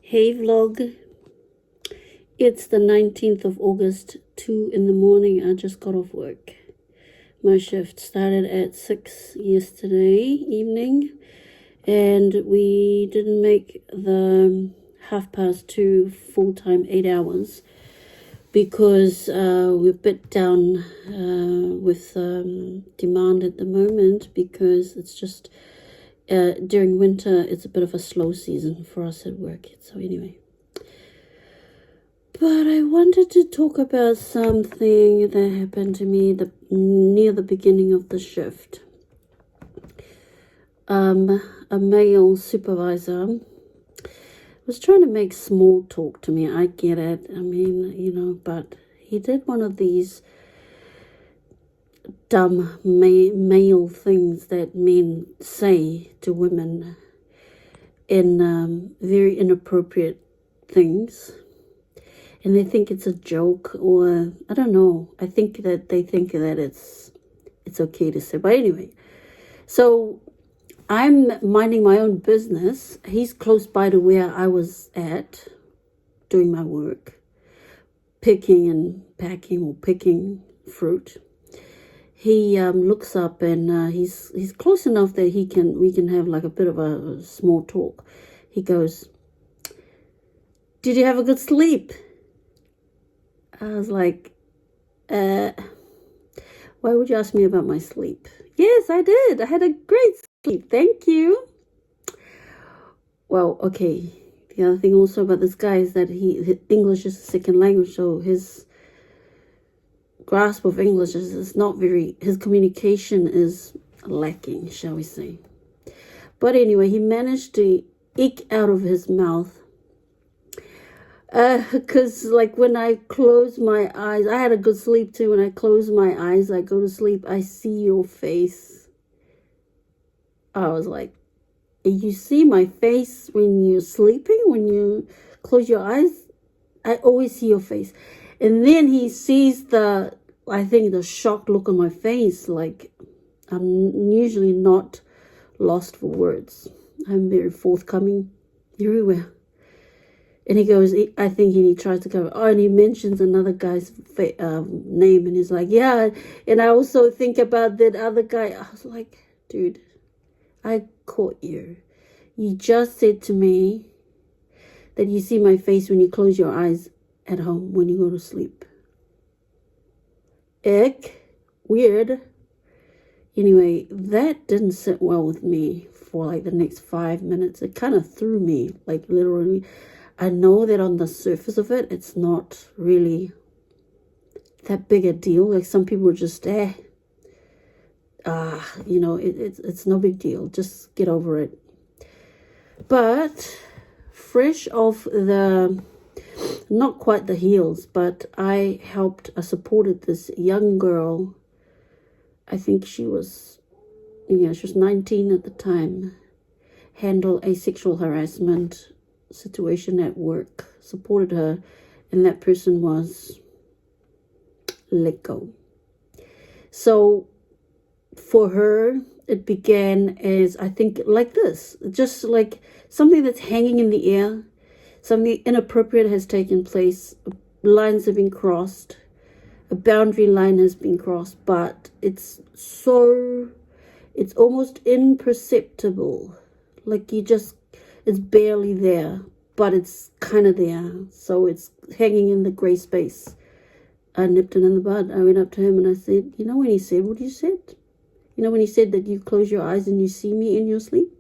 Hey vlog, it's the 19th of August, 2 in the morning. I just got off work. My shift started at 6 yesterday evening, and we didn't make the 2:30 full-time 8 hours because we're a bit down with demand at the moment, because it's just during winter it's a bit of a slow season for us at work. So anyway, but I wanted to talk about something that happened to me near the beginning of the shift. A male supervisor was trying to make small talk to me. I get it. I mean, but he did one of these dumb male things that men say to women in very inappropriate things. And they think it's a joke, or I don't know. I think that they think that it's okay to say. But anyway, so I'm minding my own business. He's close by to where I was at, doing my work, picking and packing or picking fruit. He looks up, and he's close enough that we can have like a bit of a small talk. He goes, "Did you have a good sleep?" I was like, why would you ask me about my sleep? Yes, I did. I had a great sleep. Thank you. Well, okay. The other thing also about this guy is that his English is a second language, so his grasp of English is not very, his communication is lacking, shall we say. But anyway, he managed to eke out of his mouth, because like when I close my eyes, I had a good sleep too. When I close my eyes, I go to sleep, I see your face. I was like, you see my face when you're sleeping? When you close your eyes, I always see your face. And then he sees the shocked look on my face. Like, I'm usually not lost for words. I'm very forthcoming everywhere. And he goes, I think, and he tries to cover. Oh, and he mentions another guy's name, and he's like, yeah. And I also think about that other guy. I was like, dude, I caught you. You just said to me that you see my face when you close your eyes at home when you go to sleep. Ick, weird. Anyway, that didn't sit well with me for like the next 5 minutes. It kind of threw me, like literally. I know that on the surface of it, it's not really that big a deal. Like some people are just, it's no big deal. Just get over it. But fresh off the, not quite the heels, but I supported this young girl. I think she was 19 at the time, handle a sexual harassment situation at work, supported her, and that person was let go. So for her, it began as, I think, like this, just like something that's hanging in the air. Something inappropriate has taken place. Lines have been crossed. A boundary line has been crossed, but it's almost imperceptible. Like it's barely there, but it's kind of there. So it's hanging in the gray space. I nipped it in the bud. I went up to him and I said, when he said what you said? When he said that you close your eyes and you see me in your sleep?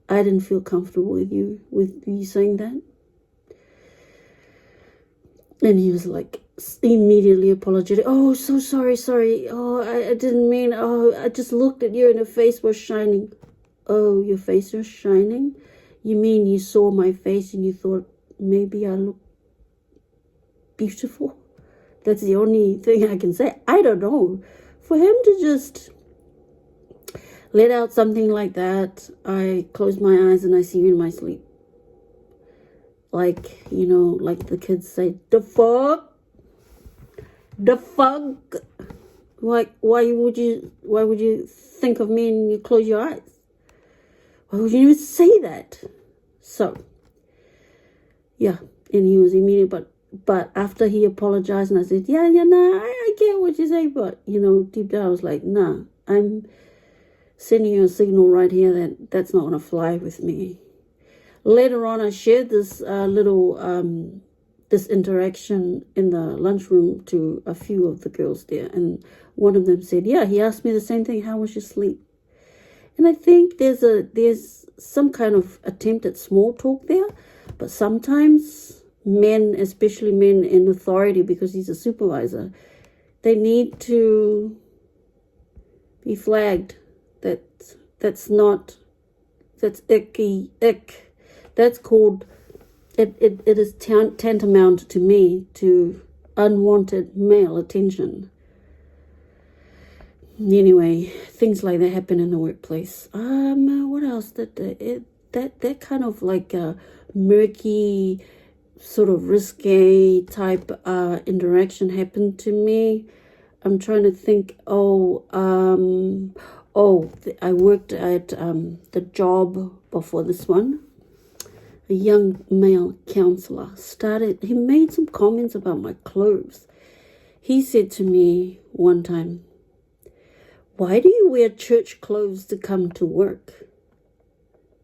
I didn't feel comfortable with you saying that. And he was like, immediately apologetic. Oh, so sorry. Oh, I didn't mean, I just looked at you and your face was shining. Oh, your face was shining? You mean you saw my face and you thought maybe I look beautiful? That's the only thing I can say. I don't know. For him to just let out something like that, I close my eyes and I see you in my sleep. Like, like the kids say, the fuck? Like, why would you think of me and you close your eyes? Why would you even say that? So Yeah, and he was immediate, but after he apologized and I said, yeah, nah, I get what you say, but deep down I was like, nah, I'm sending you a signal right here that that's not gonna fly with me. Later on, I shared this this interaction in the lunchroom to a few of the girls there, and one of them said, yeah, he asked me the same thing, how was your sleep? And I think there's some kind of attempt at small talk there, but sometimes men, especially men in authority, because he's a supervisor, they need to be flagged. That's icky, ick. That's called, it is tantamount to me to unwanted male attention. Anyway, things like that happen in the workplace. What else? That kind of like a murky, sort of risque type interaction happened to me. I'm trying to think. I worked at the job before this one. A young male counselor he made some comments about my clothes. He said to me one time, why do you wear church clothes to come to work?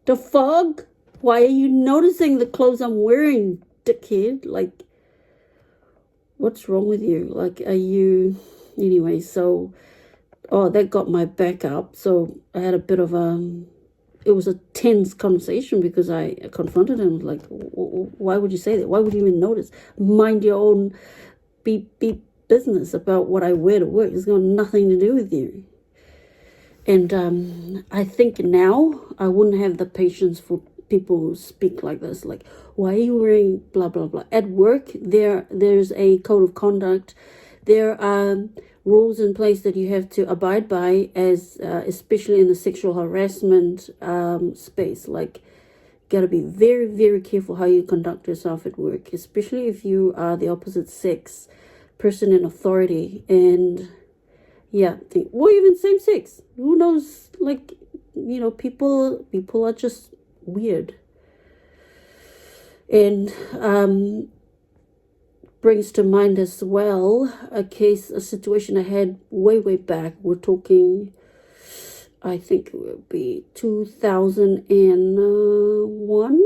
The fuck? Why are you noticing the clothes I'm wearing, dickhead? Like, what's wrong with you? Like, are you... Anyway, so... that got my back up. So I had a bit of it was a tense conversation because I confronted him. Like, why would you say that? Why would you even notice? Mind your own beep business about what I wear to work. It's got nothing to do with you. And I think now I wouldn't have the patience for people who speak like this. Like, why are you wearing blah, blah, blah? At work, there's a code of conduct. There are rules in place that you have to abide by, as especially in the sexual harassment space. Like, got to be very, very careful how you conduct yourself at work, especially if you are the opposite sex person in authority. And yeah, or even same sex. Who knows? Like, people are just weird. And brings to mind as well a situation I had way back. We're talking, I think it would be 2001.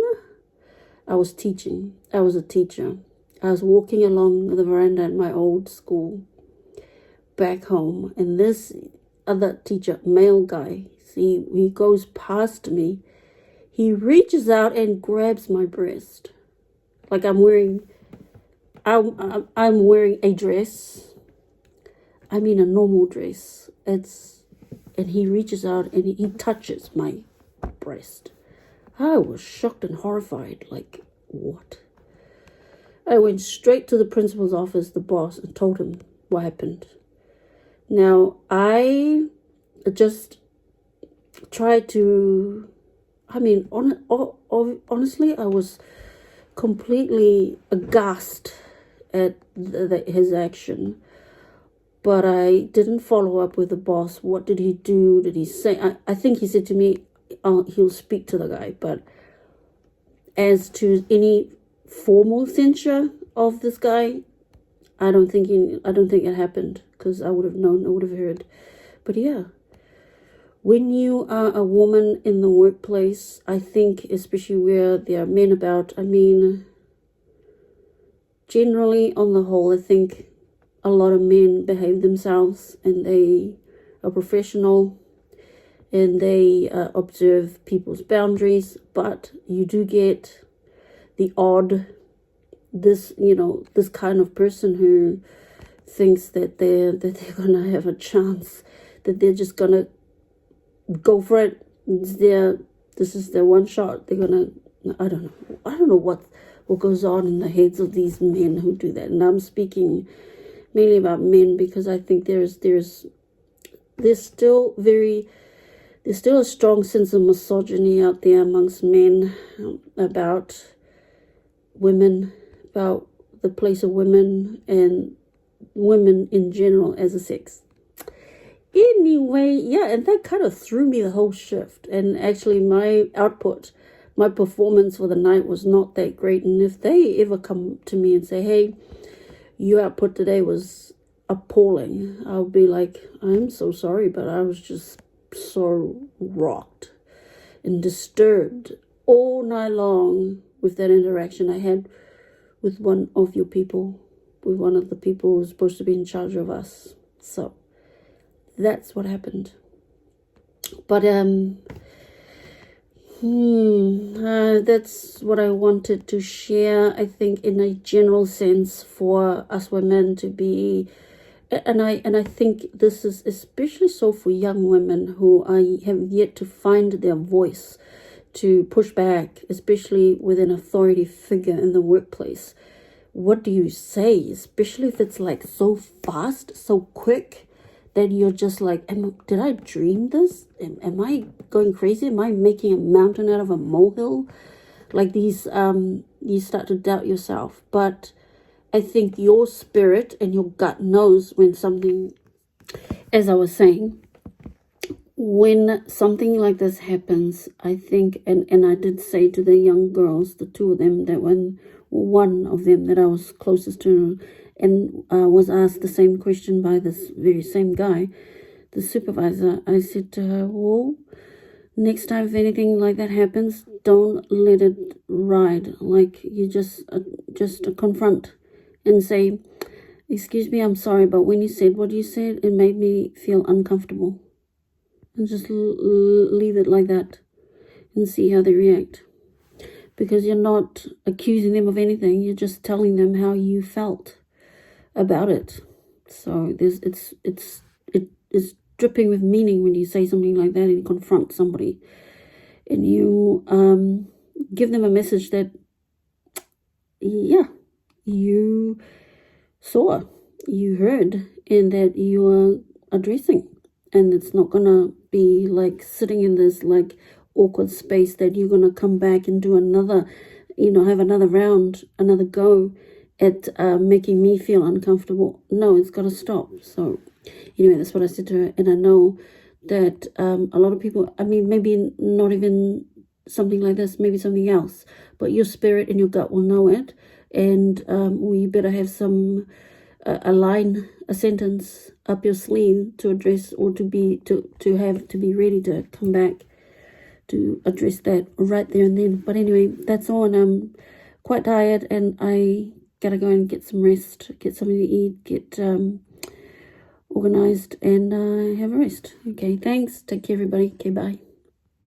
I was teaching. I was a teacher. I was walking along the veranda at my old school back home, and this other teacher, male guy, he goes past me. He reaches out and grabs my breast, like I'm wearing a dress. I mean a normal dress. And he reaches out and he touches my breast. I was shocked and horrified. Like, what? I went straight to the principal's office, the boss, and told him what happened. Now, I just tried to, honestly, I was completely aghast at his action. But I didn't follow up with the boss. What did he do? Did he say? I think he said to me, he'll speak to the guy. But as to any formal censure of this guy, I don't think it happened, because I would have known, I would have heard. But yeah, when you are a woman in the workplace, I think, especially where there are men about, generally on the whole, I think a lot of men behave themselves and they are professional and they observe people's boundaries, but you do get the odd, this kind of person who thinks that they're gonna have a chance, that they're just gonna go for it. This is their one shot. They're gonna, I don't know what goes on in the heads of these men who do that. And I'm speaking mainly about men, because I think there's still a strong sense of misogyny out there amongst men about women, about the place of women and women in general as a sex. Anyway, yeah, and that kind of threw me the whole shift. And actually my output, my performance for the night was not that great. And if they ever come to me and say, hey, your output today was appalling, I'll be like, I'm so sorry, but I was just so rocked and disturbed all night long with that interaction I had with one of your people, with one of the people who's supposed to be in charge of us. So that's what happened. But that's what I wanted to share. I think in a general sense for us women to be, and I think this is especially so for young women who have yet to find their voice, to push back, especially with an authority figure in the workplace. What do you say, especially if it's like so fast, so quick, that you're just like, did I dream this? Am I going crazy? Am I making a mountain out of a molehill? Like these, you start to doubt yourself. But I think your spirit and your gut knows when something, as I was saying, when something like this happens, I think, and I did say to the young girls, the two of them, that when one of them that I was closest to, and was asked the same question by this very same guy, the supervisor, I said to her, well, next time if anything like that happens, don't let it ride. Like, you just confront and say, excuse me, I'm sorry, but when you said what you said, it made me feel uncomfortable. And just leave it like that and see how they react. Because you're not accusing them of anything. You're just telling them how you felt about it. So it's dripping with meaning when you say something like that and you confront somebody. And you give them a message that, yeah, you saw, you heard, and that you are addressing. And it's not going to be like sitting in this like awkward space that you're going to come back and do another, have another round, another go at making me feel uncomfortable. No, it's got to stop. So anyway, that's what I said to her. And I know that a lot of people, maybe not even something like this, maybe something else, but your spirit and your gut will know it. And you better have a line, a sentence up your sleeve to address, or to be ready to come back to address that right there and then. But anyway, that's all, and I'm quite tired, and I gotta go and get some rest, get something to eat, get organized, and have a rest. Okay, thanks. Take care, everybody. Okay, bye.